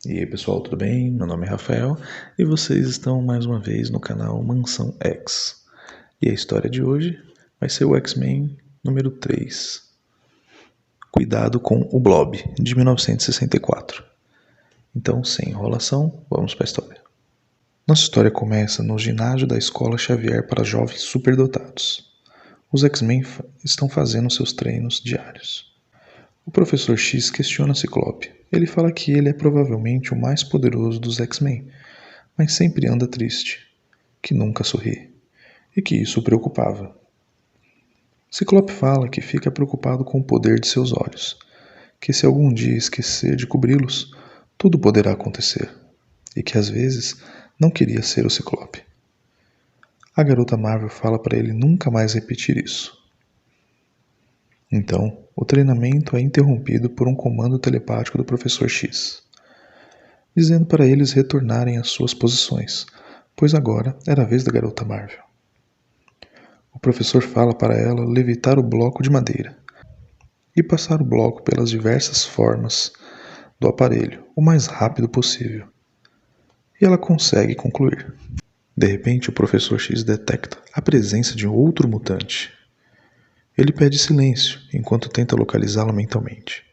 E aí pessoal, tudo bem? Meu nome é Rafael e vocês estão mais uma vez no canal Mansão X. E a história de hoje vai ser o X-Men número 3, Cuidado com o Blob, de 1964. Então, sem enrolação, vamos para a história. Nossa história começa no ginásio da Escola Xavier para jovens superdotados. Os X-Men estão fazendo seus treinos diários. O professor X questiona Ciclope. Ele fala que ele é provavelmente o mais poderoso dos X-Men, mas sempre anda triste, que nunca sorri, e que isso o preocupava. Ciclope fala que fica preocupado com o poder de seus olhos, que se algum dia esquecer de cobri-los, tudo poderá acontecer, e que às vezes não queria ser o Ciclope. A garota Marvel fala para ele nunca mais repetir isso. Então, o treinamento é interrompido por um comando telepático do Professor X, dizendo para eles retornarem às suas posições, pois agora era a vez da garota Marvel. O professor fala para ela levitar o bloco de madeira e passar o bloco pelas diversas formas do aparelho o mais rápido possível. E ela consegue concluir. De repente, o Professor X detecta a presença de outro mutante. Ele pede silêncio enquanto tenta localizá-la mentalmente.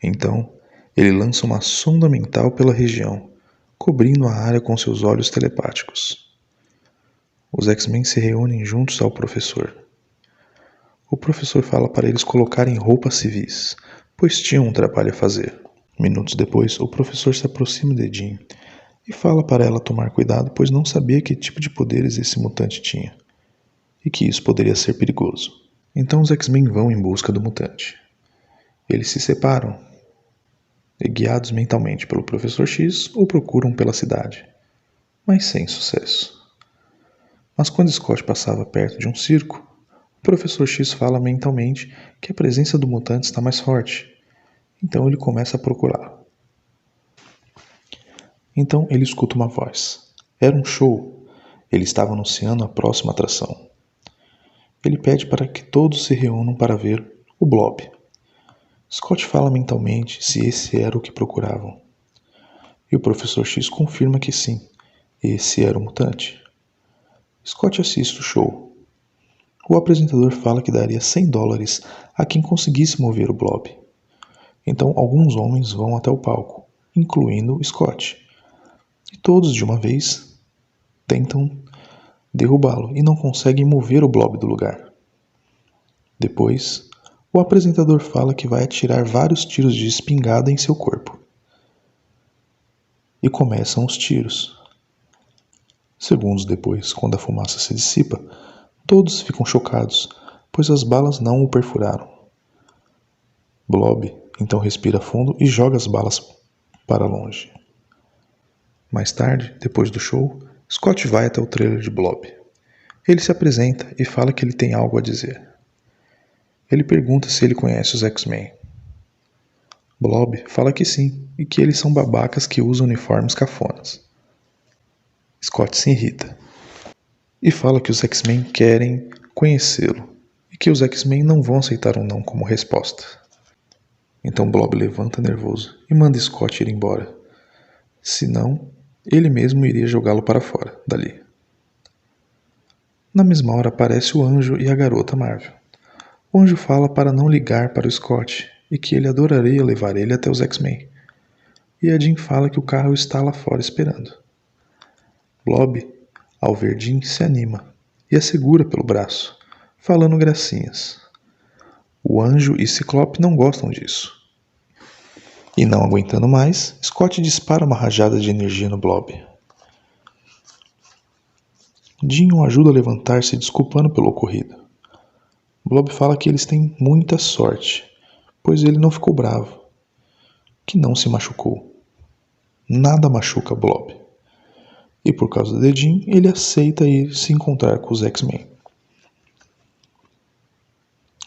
Então, ele lança uma sonda mental pela região, cobrindo a área com seus olhos telepáticos. Os X-Men se reúnem juntos ao professor. O professor fala para eles colocarem roupas civis, pois tinham um trabalho a fazer. Minutos depois, o professor se aproxima de Jean e fala para ela tomar cuidado, pois não sabia que tipo de poderes esse mutante tinha, e que isso poderia ser perigoso. Então os X-Men vão em busca do mutante. Eles se separam, e guiados mentalmente pelo Professor X, o procuram pela cidade, mas sem sucesso. Mas quando Scott passava perto de um circo, o Professor X fala mentalmente que a presença do mutante está mais forte, então ele começa a procurá-lo. Então ele escuta uma voz. Era um show. Ele estava anunciando a próxima atração. Ele pede para que todos se reúnam para ver o Blob. Scott fala mentalmente se esse era o que procuravam. E o Professor X confirma que sim, esse era o mutante. Scott assiste o show. O apresentador fala que daria $100 a quem conseguisse mover o Blob. Então alguns homens vão até o palco, incluindo Scott. E todos de uma vez tentam derrubá-lo e não conseguem mover o Blob do lugar. Depois, o apresentador fala que vai atirar vários tiros de espingarda em seu corpo. E começam os tiros. Segundos depois, quando a fumaça se dissipa, todos ficam chocados, pois as balas não o perfuraram. Blob então respira fundo e joga as balas para longe. Mais tarde, depois do show, Scott vai até o trailer de Blob. Ele se apresenta e fala que ele tem algo a dizer. Ele pergunta se ele conhece os X-Men. Blob fala que sim, e que eles são babacas que usam uniformes cafonas. Scott se irrita e fala que os X-Men querem conhecê-lo e que os X-Men não vão aceitar um não como resposta. Então Blob levanta nervoso e manda Scott ir embora. Senão, ele mesmo iria jogá-lo para fora dali. Na mesma hora aparece o Anjo e a garota Marvel. O Anjo fala para não ligar para o Scott e que ele adoraria levar ele até os X-Men. E a Jean fala que o carro está lá fora esperando. Blob, ao ver Jean, se anima e a segura pelo braço, falando gracinhas. O Anjo e Ciclope não gostam disso. E não aguentando mais, Scott dispara uma rajada de energia no Blob. Jean o ajuda a levantar-se desculpando pelo ocorrido. Blob fala que eles têm muita sorte, pois ele não ficou bravo, que não se machucou. Nada machuca Blob. E por causa de Jean, ele aceita ir se encontrar com os X-Men.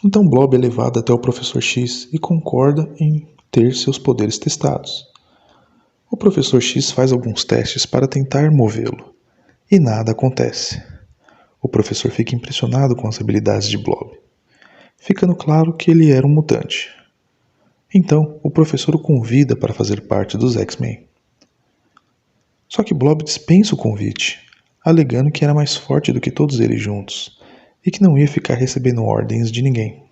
Então Blob é levado até o Professor X e concorda em ter seus poderes testados. O Professor X faz alguns testes para tentar movê-lo, e nada acontece. O professor fica impressionado com as habilidades de Blob, ficando claro que ele era um mutante. Então, o professor o convida para fazer parte dos X-Men. Só que Blob dispensa o convite, alegando que era mais forte do que todos eles juntos e que não ia ficar recebendo ordens de ninguém.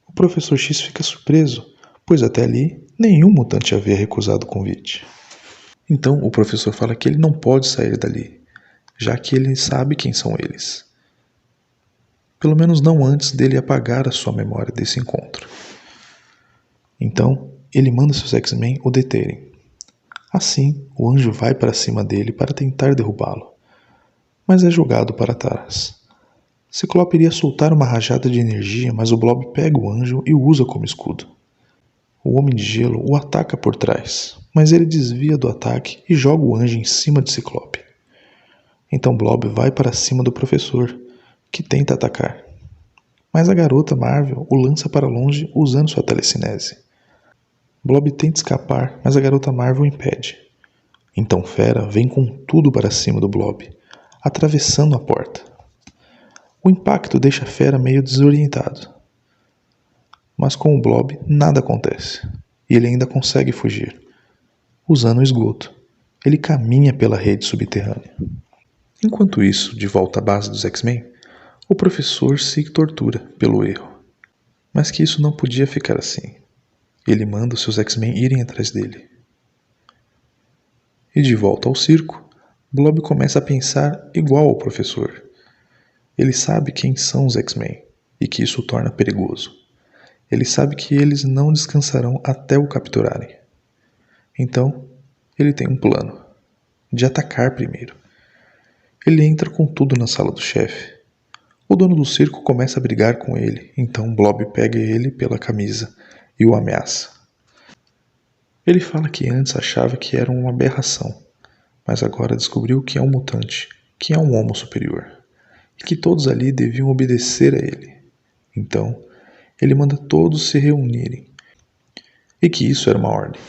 O professor X fica surpreso, pois até ali nenhum mutante havia recusado o convite. Então o professor fala que ele não pode sair dali, já que ele sabe quem são eles. Pelo menos não antes dele apagar a sua memória desse encontro. Então ele manda seus X-Men o deterem. Assim, o anjo vai para cima dele para tentar derrubá-lo, mas é jogado para trás. Ciclope iria soltar uma rajada de energia, mas o Blob pega o anjo e o usa como escudo. O Homem de Gelo o ataca por trás, mas ele desvia do ataque e joga o anjo em cima de Ciclope. Então Blob vai para cima do professor, que tenta atacar. Mas a garota Marvel o lança para longe usando sua telecinese. Blob tenta escapar, mas a garota Marvel o impede. Então Fera vem com tudo para cima do Blob, atravessando a porta. O impacto deixa Fera meio desorientado. Mas com o Blob nada acontece, e ele ainda consegue fugir. Usando o esgoto, ele caminha pela rede subterrânea. Enquanto isso, de volta à base dos X-Men, o professor se tortura pelo erro. Mas que isso não podia ficar assim. Ele manda os seus X-Men irem atrás dele. E de volta ao circo, Blob começa a pensar igual ao professor. Ele sabe quem são os X-Men e que isso o torna perigoso. Ele sabe que eles não descansarão até o capturarem. Então, ele tem um plano, de atacar primeiro. Ele entra com tudo na sala do chefe. O dono do circo começa a brigar com ele, então Blob pega ele pela camisa e o ameaça. Ele fala que antes achava que era uma aberração, mas agora descobriu que é um mutante, que é um homo superior, e que todos ali deviam obedecer a ele. Então, ele manda todos se reunirem, e que isso era uma ordem.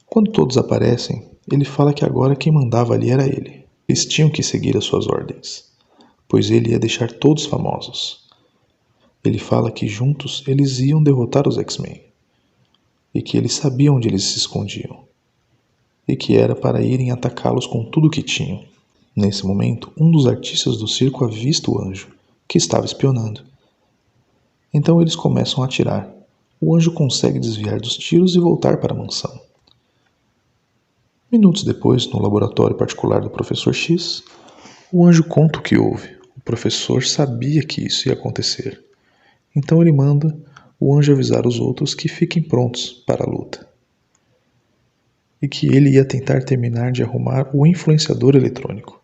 Quando todos aparecem, ele fala que agora quem mandava ali era ele. Eles tinham que seguir as suas ordens, pois ele ia deixar todos famosos. Ele fala que juntos eles iam derrotar os X-Men, e que eles sabiam onde eles se escondiam, e que era para irem atacá-los com tudo o que tinham. Nesse momento, um dos artistas do circo avista o anjo, que estava espionando. Então eles começam a atirar. O anjo consegue desviar dos tiros e voltar para a mansão. Minutos depois, no laboratório particular do professor X, o anjo conta o que houve. O professor sabia que isso ia acontecer. Então ele manda o anjo avisar os outros que fiquem prontos para a luta. E que ele ia tentar terminar de arrumar o influenciador eletrônico.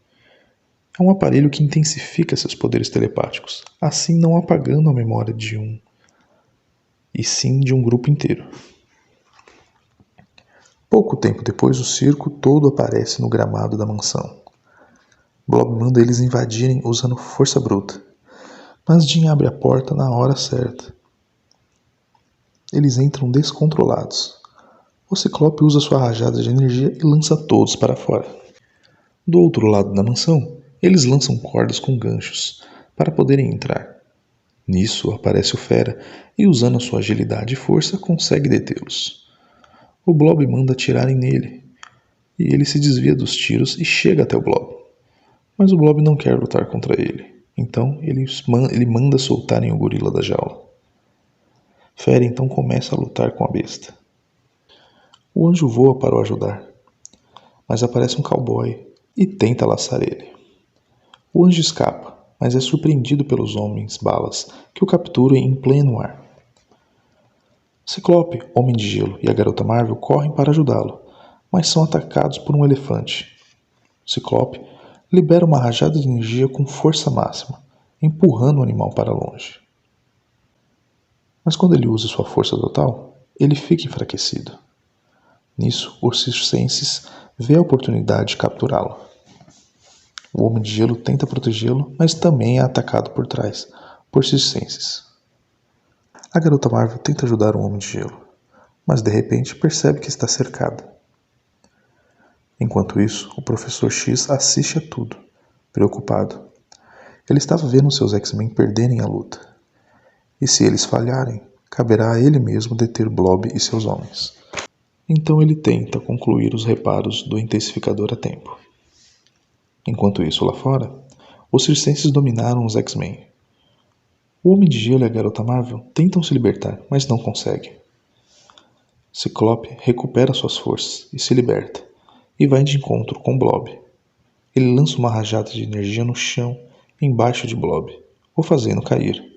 É um aparelho que intensifica seus poderes telepáticos, assim não apagando a memória de um, e sim de um grupo inteiro. Pouco tempo depois, o circo todo aparece no gramado da mansão. Blob manda eles invadirem usando força bruta, mas Jean abre a porta na hora certa. Eles entram descontrolados. O Ciclope usa sua rajada de energia e lança todos para fora. Do outro lado da mansão, eles lançam cordas com ganchos para poderem entrar. Nisso aparece o Fera e, usando a sua agilidade e força, consegue detê-los. O Blob manda atirarem nele, e ele se desvia dos tiros e chega até o Blob. Mas o Blob não quer lutar contra ele, então ele manda soltarem o gorila da jaula. Fera então começa a lutar com a besta. O anjo voa para o ajudar, mas aparece um cowboy e tenta laçar ele. O anjo escapa, mas é surpreendido pelos homens-balas que o capturam em pleno ar. Ciclope, Homem de Gelo e a Garota Marvel correm para ajudá-lo, mas são atacados por um elefante. Ciclope libera uma rajada de energia com força máxima, empurrando o animal para longe. Mas quando ele usa sua força total, ele fica enfraquecido. Nisso, o circenses vê a oportunidade de capturá-lo. O Homem de Gelo tenta protegê-lo, mas também é atacado por trás, por circenses. A Garota Marvel tenta ajudar o Homem de Gelo, mas de repente percebe que está cercada. Enquanto isso, o Professor X assiste a tudo, preocupado. Ele estava vendo seus X-Men perderem a luta. E se eles falharem, caberá a ele mesmo deter Blob e seus homens. Então ele tenta concluir os reparos do intensificador a tempo. Enquanto isso, lá fora, os circenses dominaram os X-Men. O Homem de Gelo e a Garota Marvel tentam se libertar, mas não conseguem. Ciclope recupera suas forças e se liberta, e vai de encontro com Blob. Ele lança uma rajada de energia no chão, embaixo de Blob, o fazendo cair.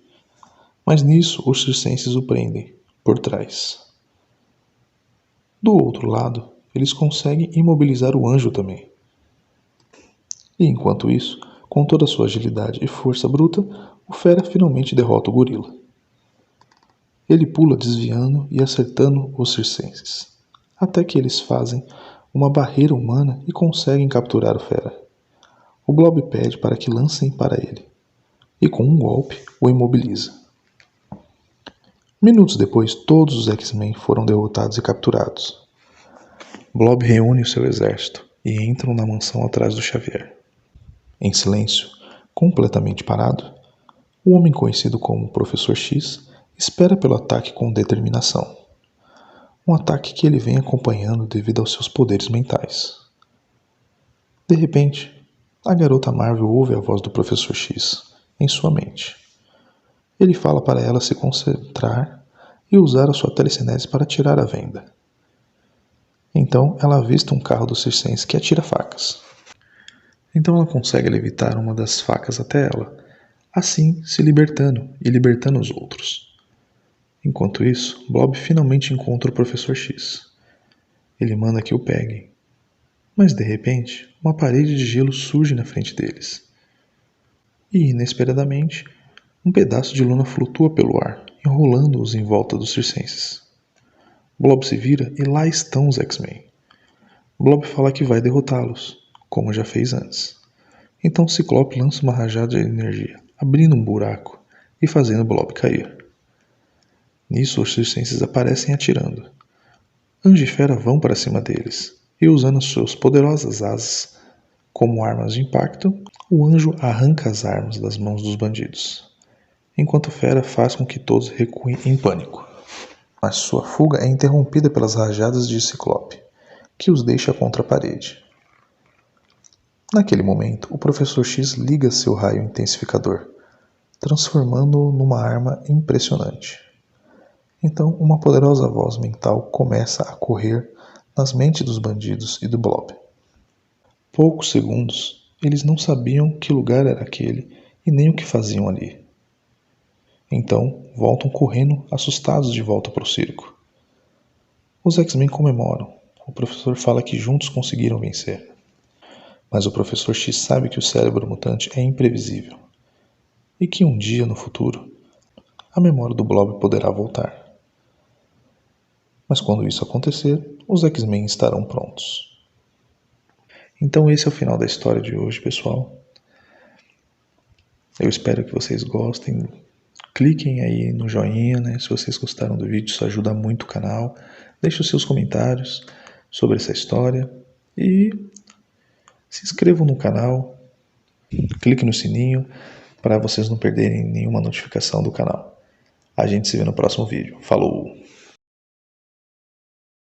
Mas nisso, os circenses o prendem, por trás. Do outro lado, eles conseguem imobilizar o Anjo também. E enquanto isso, com toda a sua agilidade e força bruta, o Fera finalmente derrota o Gorila. Ele pula desviando e acertando os circenses, até que eles fazem uma barreira humana e conseguem capturar o Fera. O Blob pede para que lancem para ele, e com um golpe o imobiliza. Minutos depois, todos os X-Men foram derrotados e capturados. Blob reúne o seu exército e entram na mansão atrás do Xavier. Em silêncio, completamente parado, o homem conhecido como Professor X espera pelo ataque com determinação. Um ataque que ele vem acompanhando devido aos seus poderes mentais. De repente, a Garota Marvel ouve a voz do Professor X em sua mente. Ele fala para ela se concentrar e usar a sua telecinese para tirar a venda. Então ela avista um carro do circense que atira facas. Então ela consegue levitar uma das facas até ela, assim se libertando e libertando os outros. Enquanto isso, Blob finalmente encontra o Professor X. Ele manda que o peguem. Mas de repente, uma parede de gelo surge na frente deles. E, inesperadamente, um pedaço de lona flutua pelo ar, enrolando-os em volta dos circenses. Blob se vira e lá estão os X-Men. Blob fala que vai derrotá-los, como já fez antes. Então Ciclope lança uma rajada de energia, abrindo um buraco e fazendo Blob cair. Nisso, os circenses aparecem atirando. Anjo e Fera vão para cima deles, e usando suas poderosas asas como armas de impacto, o Anjo arranca as armas das mãos dos bandidos, enquanto Fera faz com que todos recuem em pânico. Mas sua fuga é interrompida pelas rajadas de Ciclope, que os deixa contra a parede. Naquele momento, o Professor X liga seu raio intensificador, transformando-o numa arma impressionante. Então, uma poderosa voz mental começa a correr nas mentes dos bandidos e do Blob. Poucos segundos, eles não sabiam que lugar era aquele e nem o que faziam ali. Então, voltam correndo, assustados de volta para o circo. Os X-Men comemoram. O professor fala que juntos conseguiram vencer. Mas o Professor X sabe que o cérebro mutante é imprevisível e que um dia no futuro, a memória do Blob poderá voltar. Mas quando isso acontecer, os X-Men estarão prontos. Então esse é o final da história de hoje, pessoal. Eu espero que vocês gostem. Cliquem aí no joinha, né? Se vocês gostaram do vídeo, isso ajuda muito o canal. Deixe os seus comentários sobre essa história. E se inscrevam no canal. Clique no sininho para vocês não perderem nenhuma notificação do canal. A gente se vê no próximo vídeo. Falou!